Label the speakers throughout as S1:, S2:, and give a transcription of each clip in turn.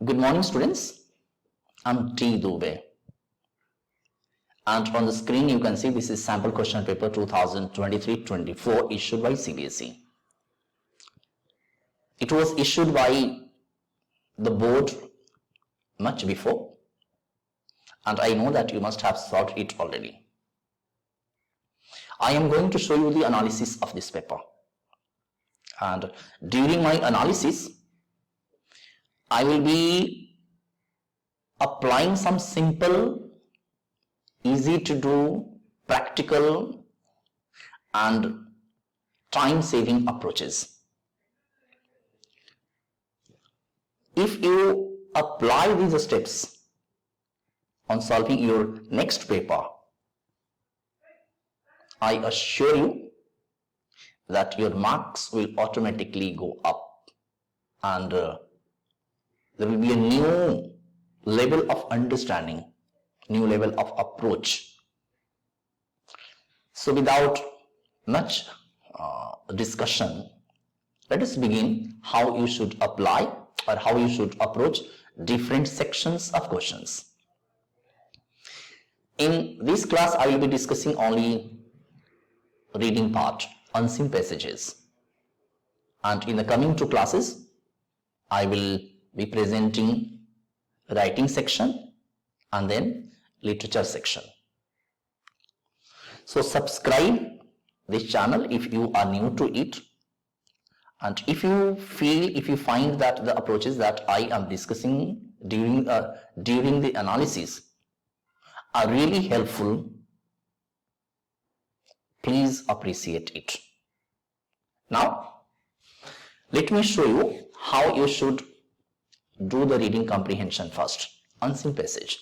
S1: Good morning, students. I'm T. Dubey. And on the screen, you can see this is sample question paper 2023-24 issued by Cbse. It was issued by the board much before, and I know that you must have solved it already. I am going to show you the analysis of this paper. And during my analysis, I will be applying some simple, easy to do, practical and time saving approaches. If you apply these steps on solving your next paper, I assure you that your marks will automatically go up, and there will be a new level of understanding, new level of approach. So without much discussion, let us begin how you should apply or how you should approach different sections of questions. In this class, I will be discussing only reading part, unseen passages. And in the coming two classes, I will be presenting writing section and then literature section. So subscribe this channel if you are new to it, and if you find that the approaches that I am discussing during the analysis are really helpful, please appreciate it. Now let me show you how you should do the reading comprehension first. Unseen passage.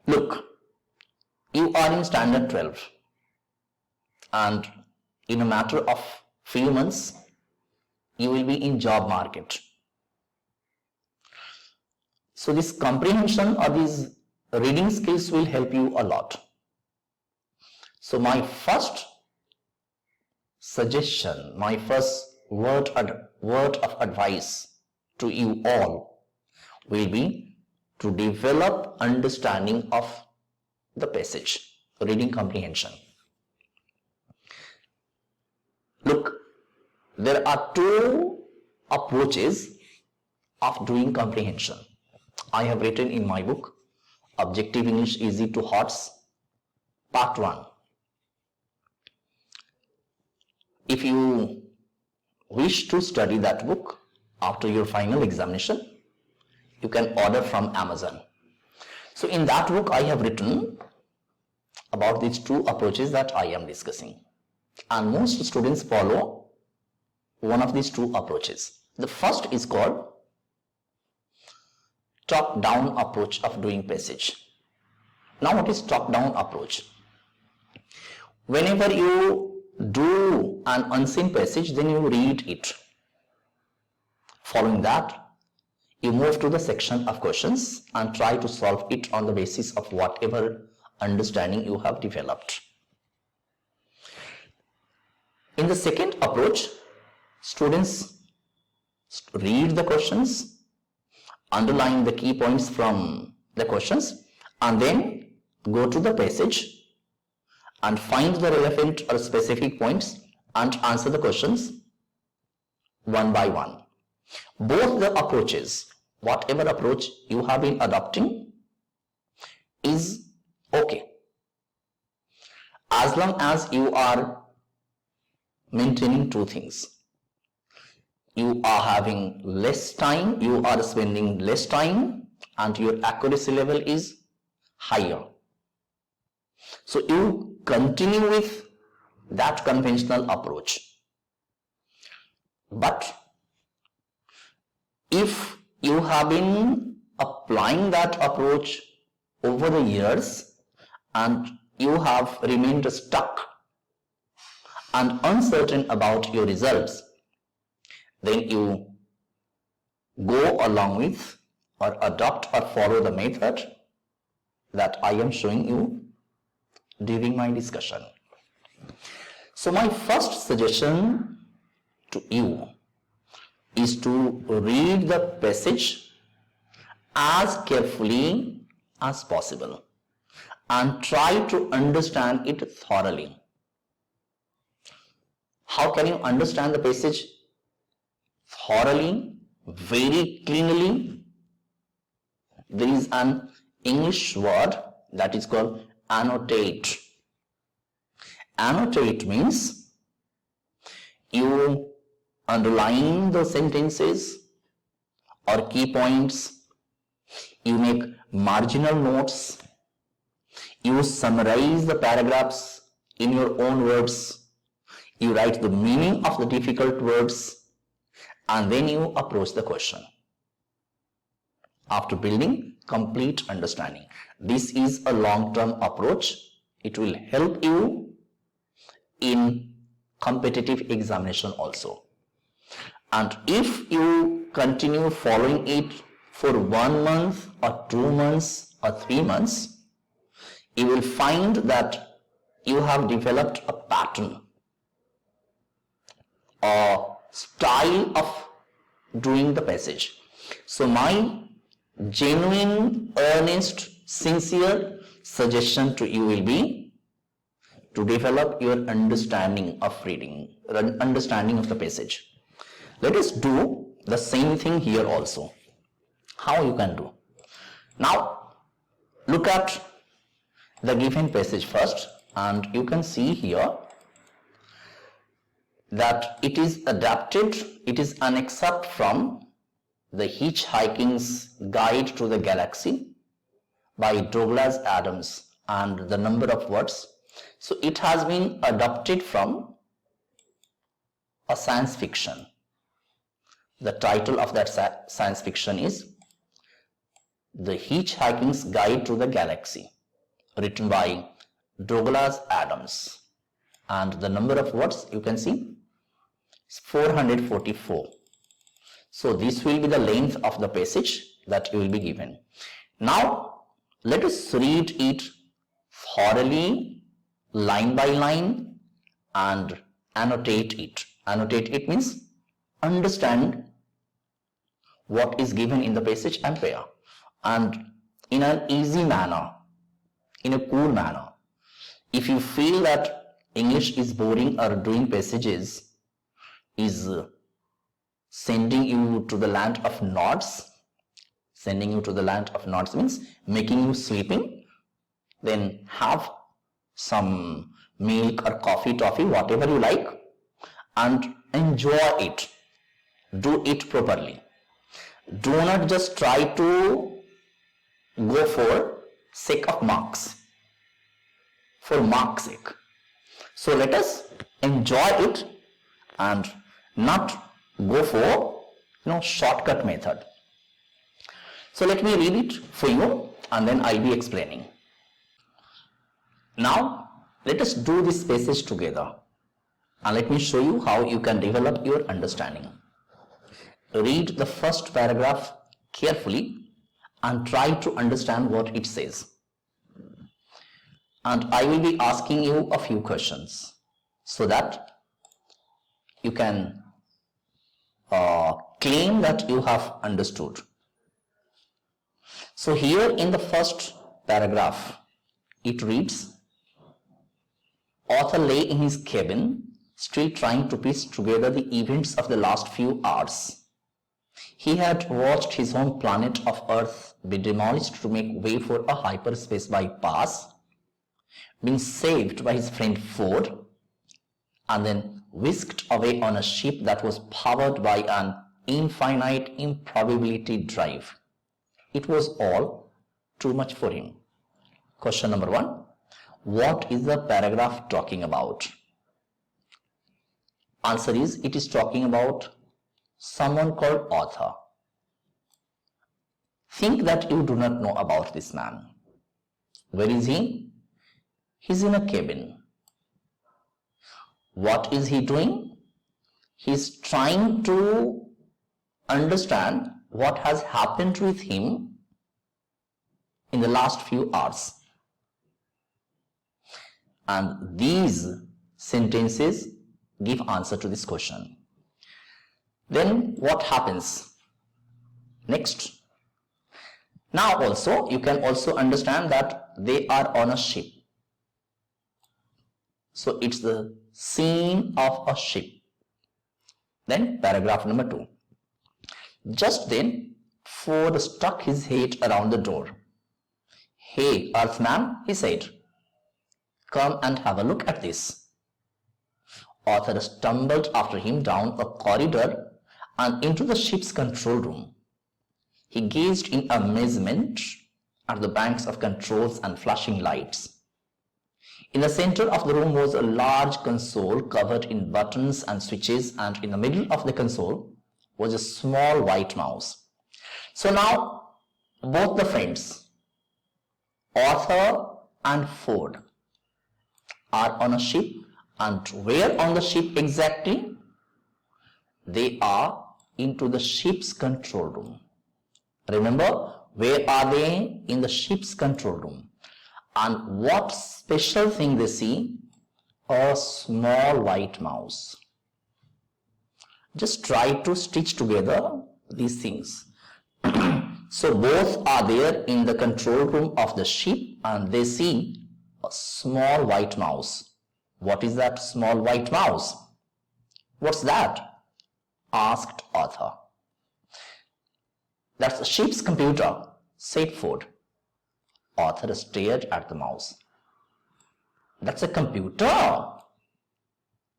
S1: Look, you are in standard 12 and in a matter of few months you will be in job market. So this comprehension or these reading skills will help you a lot. So my first suggestion, my first word of advice to you all will be to develop understanding of the passage, reading comprehension. Look, there are two approaches of doing comprehension. I have written in my book, Objective English Easy to Hearts, Part 1. If you wish to study that book after your final examination, you can order from Amazon. So in that book, I have written about these two approaches that I am discussing. And most students follow one of these two approaches. The first is called top-down approach of doing passage. Now what is top-down approach? Whenever you do an unseen passage, then you read it. Following that, you move to the section of questions and try to solve it on the basis of whatever understanding you have developed. In the second approach, students read the questions, underline the key points from the questions, and then go to the passage and find the relevant or specific points and answer the questions one by one. Both the approaches, whatever approach you have been adopting, is okay, as long as you are maintaining two things. You are having less time, you are spending less time, and your accuracy level is higher. So you continue with that conventional approach. But if you have been applying that approach over the years and you have remained stuck and uncertain about your results, then you go along with or adopt or follow the method that I am showing you during my discussion. So my first suggestion to you is to read the passage as carefully as possible and try to understand it thoroughly. How can you understand the passage thoroughly, very cleanly? There is an English word that is called annotate. Annotate means you underline the sentences or key points, you make marginal notes, you summarize the paragraphs in your own words, you write the meaning of the difficult words, and then you approach the question after building complete understanding. This is a long-term approach. It will help you in competitive examination also. And if you continue following it for 1 month or 2 months or 3 months, you will find that you have developed a pattern, a style of doing the passage. So my genuine, earnest, sincere suggestion to you will be to develop your understanding of reading, understanding of the passage. Let us do the same thing here also. How you can do? Now look at the given passage first, and you can see here that it is adapted, it is an excerpt from The Hitchhiker's Guide to the Galaxy by Douglas Adams, and the number of words. So it has been adapted from a science fiction. The title of that science fiction is The Hitchhiker's Guide to the Galaxy, written by Douglas Adams, and the number of words you can see is 444. So this will be the length of the passage that you will be given. Now let us read it thoroughly, line by line, and annotate it. Annotate it means understand what is given in the passage and where, and in an easy manner, in a cool manner. If you feel that English is boring or doing passages is sending you to the land of knots, sending you to the land of knots means making you sleeping, then have some milk or coffee, toffee, whatever you like, and enjoy it. Do it properly. Do not just try to go for sake of marks, for mark's sake. So let us enjoy it and not go for shortcut method. So let me read it for you and then I'll be explaining. Now let us do this passage together and let me show you how you can develop your understanding. Read the first paragraph carefully and try to understand what it says. And I will be asking you a few questions so that you can claim that you have understood. So here in the first paragraph, it reads, author lay in his cabin, still trying to piece together the events of the last few hours. He had watched his home planet of Earth be demolished to make way for a hyperspace bypass, been saved by his friend Ford, and then whisked away on a ship that was powered by an infinite improbability drive. It was all too much for him. Question number 1. What is the paragraph talking about? Answer is, it is talking about someone called author. Think that you do not know about this man. Where is he? He's in a cabin. What is he doing? He's trying to understand what has happened with him in the last few hours. And these sentences give answer to this question. Then what happens? Next. Now also, you can also understand that they are on a ship. So it's the scene of a ship. Then paragraph number 2. Just then, Ford stuck his head around the door. "Hey, Earthman," he said. "Come and have a look at this." Arthur stumbled after him down a corridor and into the ship's control room. He gazed in amazement at the banks of controls and flashing lights. In the center of the room was a large console covered in buttons and switches, and in the middle of the console was a small white mouse. So now both the friends, Arthur and Ford, are on a ship. And where on the ship exactly? They are into the ship's control room. Remember, where are they? In the ship's control room. And what special thing they see? A small white mouse. Just try to stitch together these things. So both are there in the control room of the ship and they see a small white mouse. What is that small white mouse? What's that? Asked Arthur. That's the ship's computer, said Ford. Arthur stared at the mouse. That's a computer.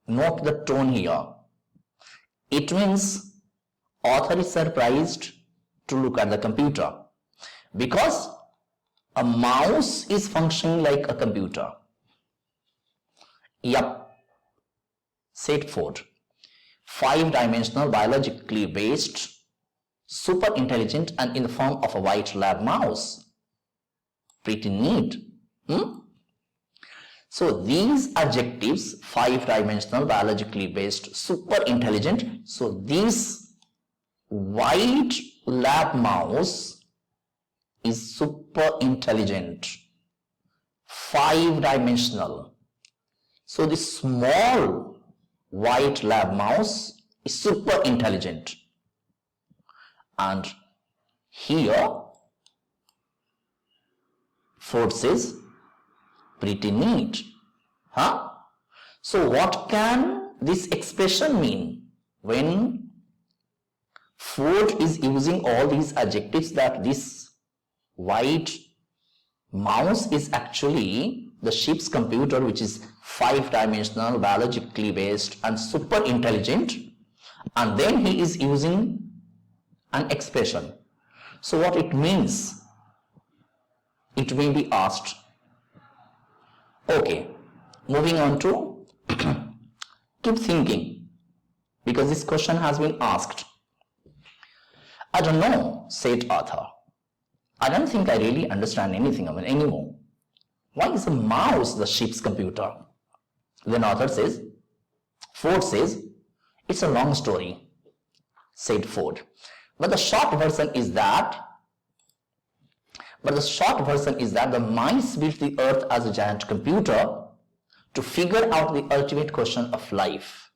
S1: Note the tone here. It means Arthur is surprised to look at the computer because a mouse is functioning like a computer. Yup, said Ford. 5-dimensional, biologically based, super intelligent, and in the form of a white lab mouse. Pretty neat. So these adjectives, 5-dimensional, biologically based, super intelligent. So this white lab mouse is super intelligent, 5-dimensional. So this small white lab mouse is super intelligent. And here Ford says, pretty neat. So what can this expression mean when Ford is using all these adjectives that this white mouse is actually the ship's computer, which is 5-dimensional, biologically based and super intelligent, and then he is using an expression. So what it means? It may be asked. Okay, moving on to keep thinking, because this question has been asked. I don't know, said Arthur. I don't think I really understand anything of it anymore. Why is a mouse the ship's computer? Then Ford says, it's a long story, said Ford. But the short version is that the mice built the earth as a giant computer to figure out the ultimate question of life,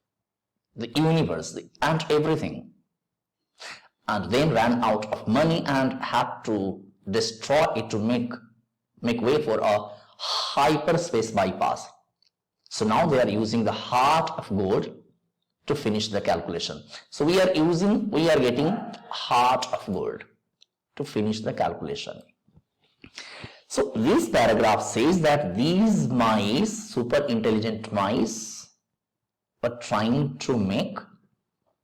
S1: the universe, and everything. And then ran out of money and had to destroy it to make way for a hyperspace bypass. So now they are using the heart of gold to finish the calculation. So we are getting heart of gold to finish the calculation. So this paragraph says that these mice, super intelligent mice, were trying to make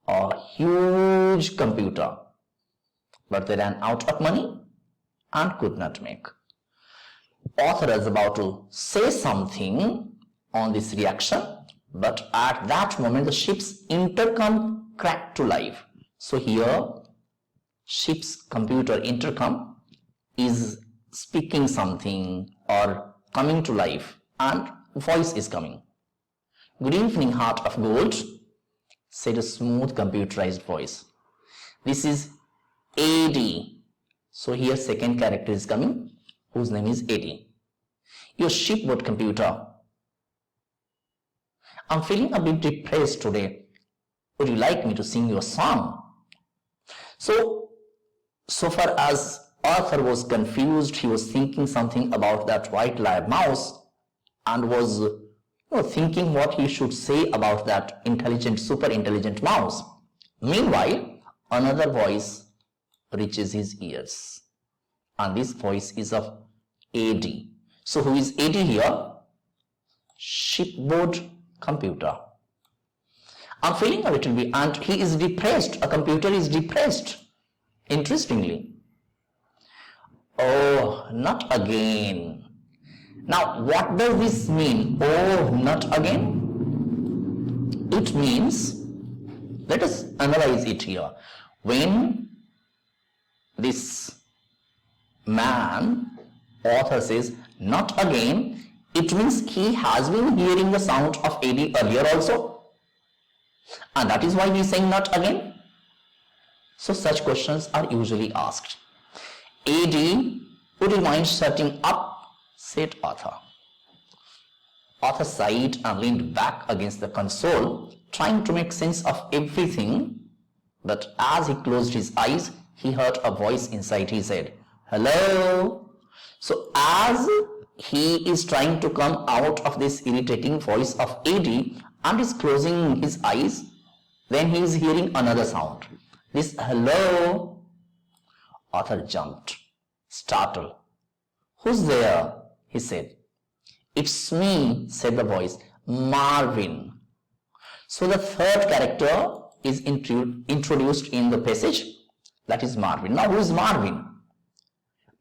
S1: a huge computer, but they ran out of money and could not make. Author is about to say something on this reaction, but at that moment the ship's intercom cracked to life. So here ship's computer intercom is speaking something or coming to life and voice is coming. Good evening, heart of gold, said a smooth computerized voice. This is AD. So here second character is coming, whose name is AD. Your shipboard computer. I'm feeling a bit depressed today. Would you like me to sing you a song? So far as Arthur was confused, he was thinking something about that white lab mouse and was thinking what he should say about that intelligent, super intelligent mouse. Meanwhile, another voice reaches his ears, and this voice is of AD. So who is AD here? Shipboard computer. I'm feeling a little bit, and he is depressed. A computer is depressed. Interestingly. Oh, not again. Now, what does this mean? Oh, not again? It means, let us analyze it here. When this man, author says, not again, it means he has been hearing the sound of AD earlier also. And that is why he is saying not again. So such questions are usually asked. AD, would you mind shutting up? Said author. Author sighed and leaned back against the console, trying to make sense of everything. But as he closed his eyes, he heard a voice inside his head. Hello? So as he is trying to come out of this irritating voice of AD and is closing his eyes, then he is hearing another sound. This hello. Author jumped, startled. Who's there? He said. It's me, said the voice, Marvin. So the third character is introduced in the passage. That is Marvin. Now who is Marvin?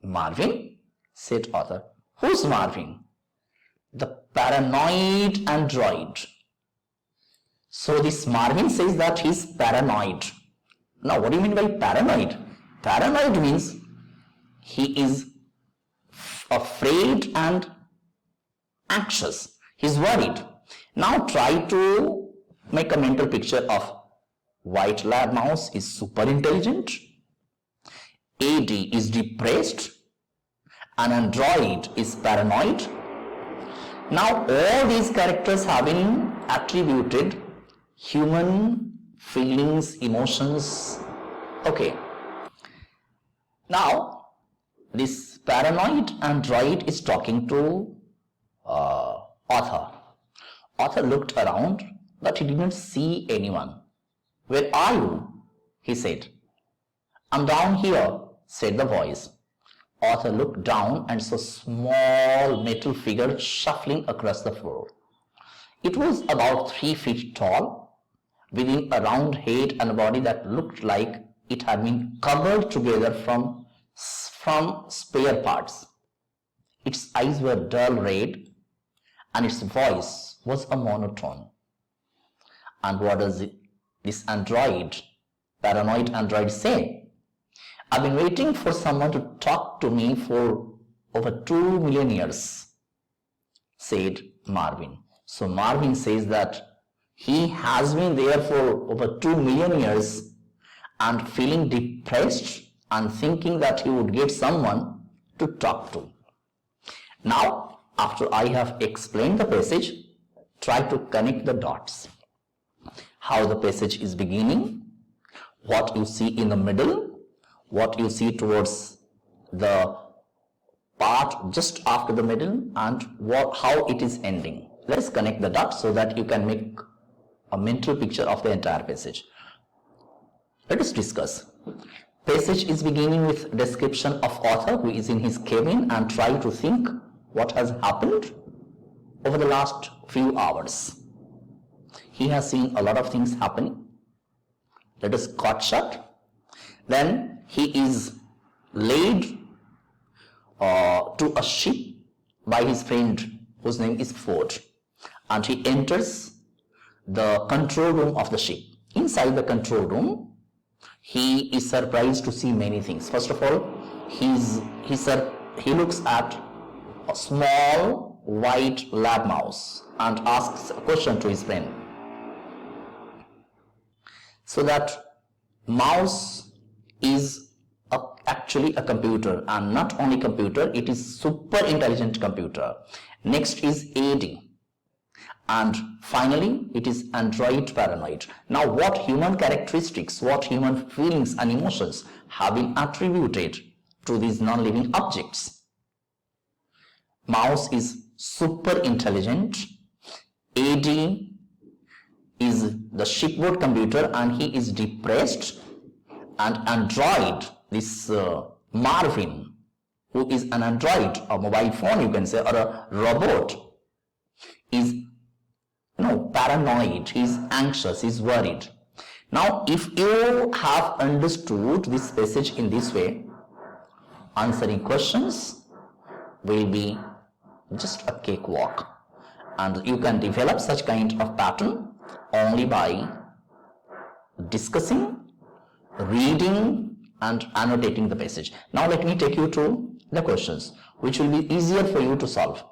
S1: Marvin, said author. Who's Marvin? The paranoid android. So this Marvin says that he's paranoid. Now what do you mean by paranoid? Paranoid means he is afraid and anxious. He's worried. Now try to make a mental picture of white lab mouse is super intelligent, AD is depressed, an android is paranoid. Now all these characters have been attributed human feelings, emotions. Okay. Now this paranoid android is talking to author. Author looked around, but he didn't see anyone. Where are you? He said. I'm down here, said the voice. Author looked down and saw a small metal figure shuffling across the floor. It was about 3 feet tall, with a round head and a body that looked like it had been cobbled together from spare parts. Its eyes were dull red, and its voice was a monotone. And what does this paranoid android say? I've been waiting for someone to talk to me for over 2 million years, said Marvin. So Marvin says that he has been there for over 2 million years and feeling depressed and thinking that he would get someone to talk to. Now, after I have explained the passage, try to connect the dots. How the passage is beginning, what you see in the middle, what you see towards the part just after the middle, and how it is ending. Let's connect the dots so that you can make a mental picture of the entire passage. Let us discuss. Passage is beginning with description of author who is in his cabin and try to think what has happened over the last few hours. He has seen a lot of things happening. Let us cut shut. Then he is laid to a ship by his friend whose name is Ford, and he enters the control room of the ship. Inside the control room, he is surprised to see many things. First of all, he looks at a small white lab mouse and asks a question to his friend. So that mouse is actually a computer, and not only computer, it is super intelligent computer. Next is AD. And finally, it is android paranoid. Now, what human characteristics, what human feelings and emotions have been attributed to these non-living objects? Mouse is super intelligent. AD is the shipboard computer and he is depressed. And android, this Marvin, who is an android, a mobile phone you can say, or a robot, is paranoid, he is anxious, he is worried. Now, if you have understood this passage in this way, answering questions will be just a cakewalk, and you can develop such kind of pattern only by discussing, reading and annotating the passage. Now let me take you to the questions which will be easier for you to solve.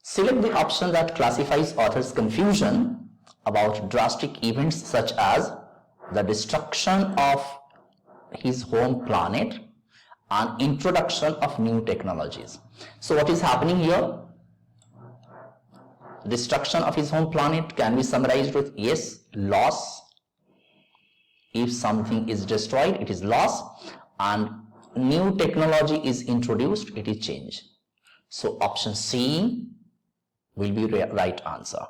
S1: Select the option that classifies author's confusion about drastic events such as the destruction of his home planet and introduction of new technologies. So what is happening here? Destruction of his home planet can be summarized with yes, loss. If something is destroyed, it is loss, and new technology is introduced, it is change. So option C will be right answer.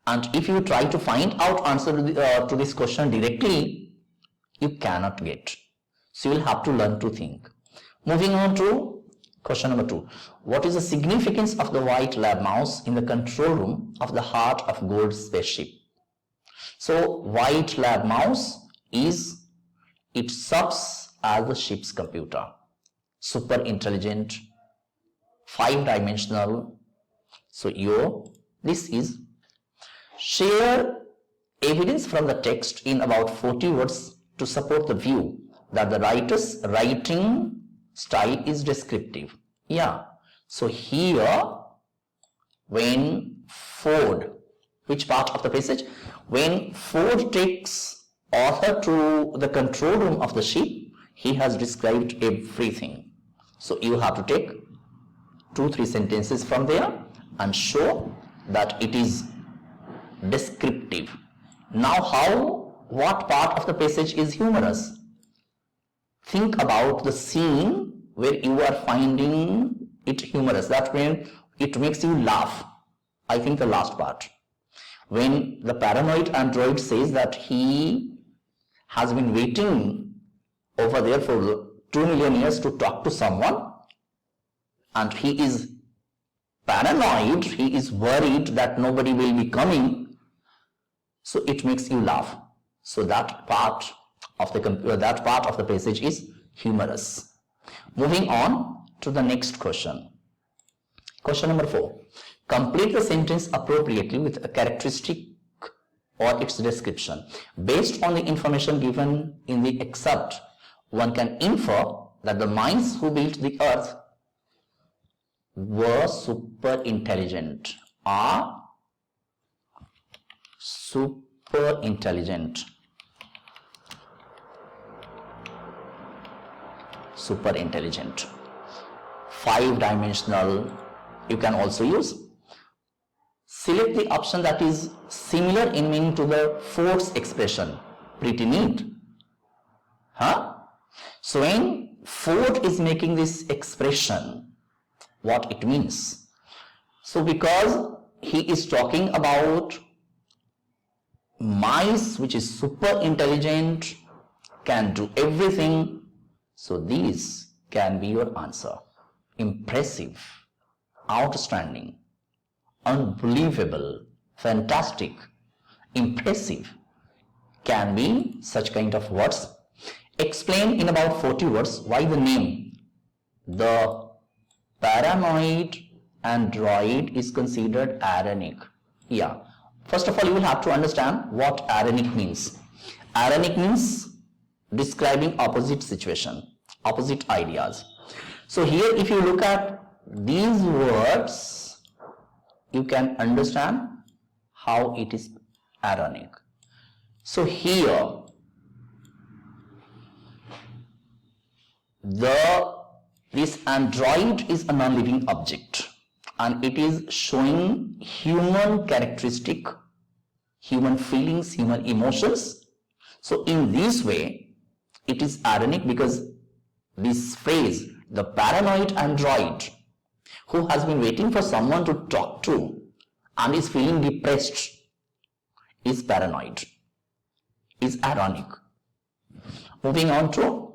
S1: And if you try to find out answer to this question directly, you cannot get. So you will have to learn to think. Moving on to question number 2. What is the significance of the white lab mouse in the control room of the Heart of Gold spaceship? So white lab mouse is, it serves as the ship's computer. Super intelligent, 5-dimensional. So this is share evidence from the text in about 40 words to support the view that the writer's writing style is descriptive. Yeah. So here, when Ford, which part of the passage? When Ford takes author to the control room of the ship, he has described everything. So you have to take 2-3 sentences from there and show that it is descriptive. Now what part of the passage is humorous? Think about the scene where you are finding it humorous. That means it makes you laugh. I think the last part. When the paranoid android says that he has been waiting over there for 2 million years to talk to someone, and he is paranoid, he is worried that nobody will be coming, so it makes you laugh. So that part of the passage is humorous. Moving on to the next question. Question number 4. Complete the sentence appropriately with a characteristic or its description. Based on the information given in the excerpt, one can infer that the minds who built the earth were super intelligent. Are super intelligent. Super intelligent. 5-dimensional. You can also use. Select the option that is similar in meaning to the Ford's expression. Pretty neat. Huh? So when Ford is making this expression, what it means? So because he is talking about mice which is super intelligent, can do everything, so these can be your answer. Impressive, outstanding, unbelievable, fantastic, impressive can be such kind of words. Explain in about 40 words why the name, the paranoid android, is considered ironic. Yeah. First of all, you will have to understand what ironic means. Ironic means describing opposite situation, opposite ideas. So here, if you look at these words, you can understand how it is ironic. So here, this android is a non-living object, and it is showing human characteristic, human feelings, human emotions. So in this way, it is ironic because this phrase, the paranoid android who has been waiting for someone to talk to and is feeling depressed, is paranoid, is ironic. Moving on to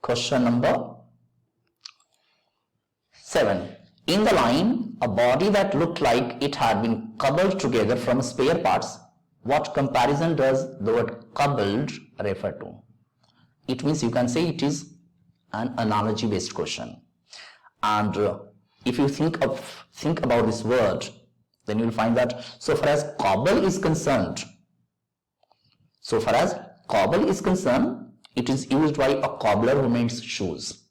S1: question number 7. In the line, a body that looked like it had been cobbled together from spare parts, what comparison does the word cobbled refer to? It means you can say it is an analogy based question. And if you think about this word, then you will find that so far as cobble is concerned, it is used by a cobbler who makes shoes.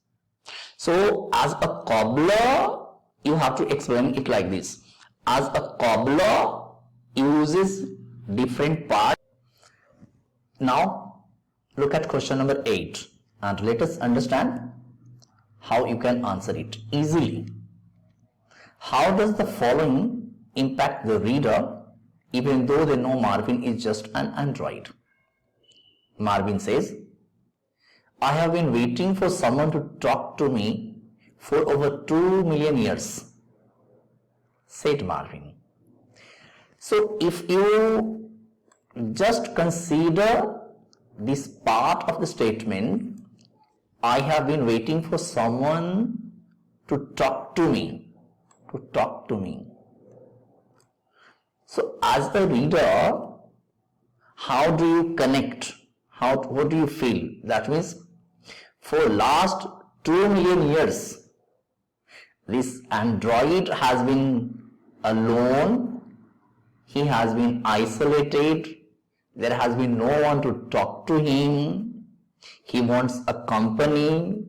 S1: So as a cobbler, you have to explain it like this. As a cobbler uses different parts. Now look at question number 8 and let us understand how you can answer it easily. How does the following impact the reader even though they know Marvin is just an android? Marvin says, I have been waiting for someone to talk to me for over 2 million years, said Marvin. So if you just consider this part of the statement, I have been waiting for someone to talk to me, So as a reader, how do you connect? What do you feel? That means for last 2 million years, this android has been alone, he has been isolated, there has been no one to talk to him, he wants a company.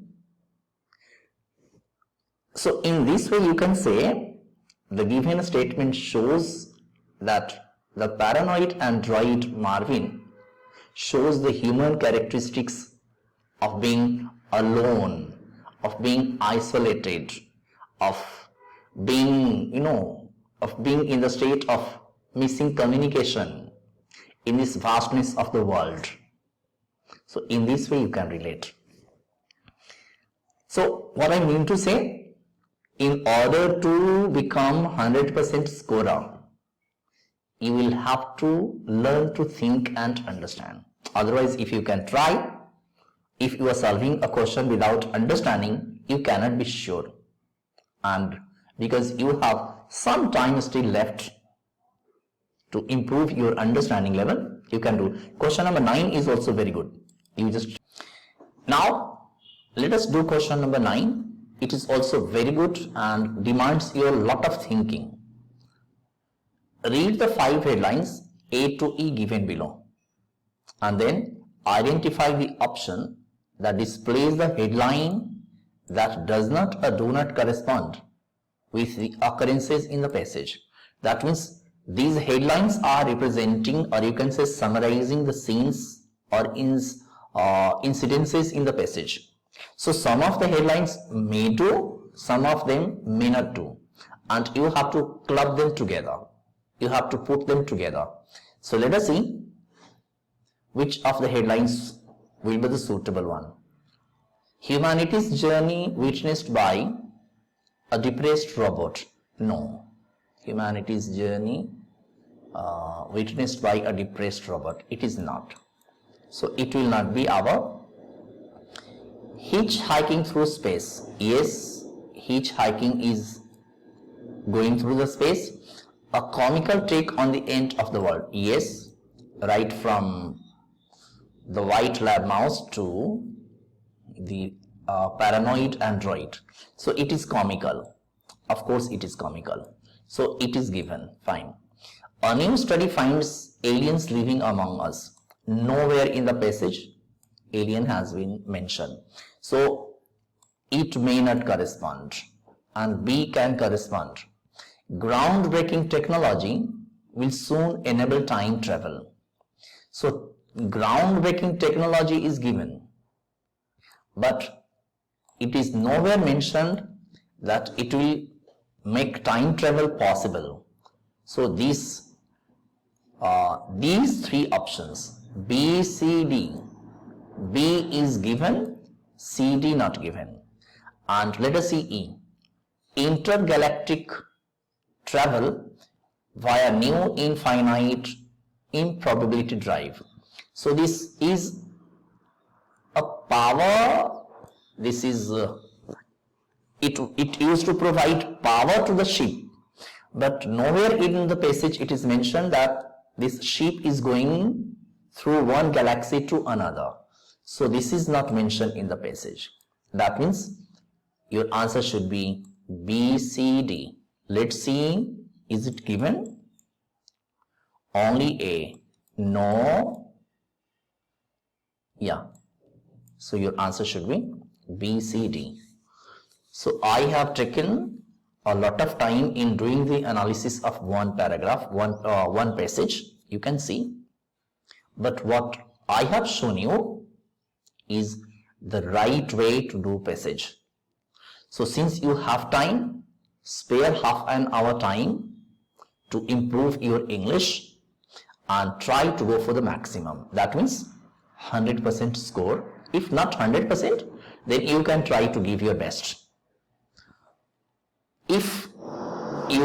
S1: So in this way you can say the given statement shows that the paranoid android Marvin shows the human characteristics of being alone, of being isolated, of being, in the state of missing communication in this vastness of the world. So in this way you can relate. So what I mean to say, in order to become 100% scorer, you will have to learn to think and understand. Otherwise, if you can try, if you are solving a question without understanding, you cannot be sure. And because you have some time still left to improve your understanding level, you can do. Question number 9 is also very good. Now, let us do question number 9. It is also very good and demands your lot of thinking. Read the 5 headlines A to E given below and then identify the option that displays the headline that does not or do not correspond with the occurrences in the passage. That means these headlines are representing, or you can say summarizing, the scenes or incidences in the passage. So some of the headlines may do, some of them may not do, and you have to club them together. You have to put them together. So let us see which of the headlines will be the suitable one. Humanity's journey witnessed by a depressed robot. No. Humanity's journey witnessed by a depressed robot. It is not. So it will not be our hitchhiking through space. Yes, hitchhiking is going through the space. A comical take on the end of the world. Yes, right from the white lab mouse to the paranoid android. So it is comical. Of course it is comical. So it is given. Fine. A new study finds aliens living among us. Nowhere in the passage alien has been mentioned. So it may not correspond. And B can correspond. Groundbreaking technology will soon enable time travel. So groundbreaking technology is given, but it is nowhere mentioned that it will make time travel possible. So these three options, B, C, D, B is given, C, D not given. And let us see E, intergalactic travel via new infinite improbability drive. So this is a power, this is it used to provide power to the ship, but nowhere in the passage it is mentioned that this ship is going through one galaxy to another. So this is not mentioned in the passage. That means your answer should be B, C, D. Let's see, is it given? Only A. No. Yeah. So your answer should be B, C, D. So I have taken a lot of time in doing the analysis of one paragraph, one passage, you can see. But what I have shown you is the right way to do passage. So since you have time, spare half an hour time to improve your English and try to go for the maximum. That means 100% score. If not 100%, then you can try to give your best. If you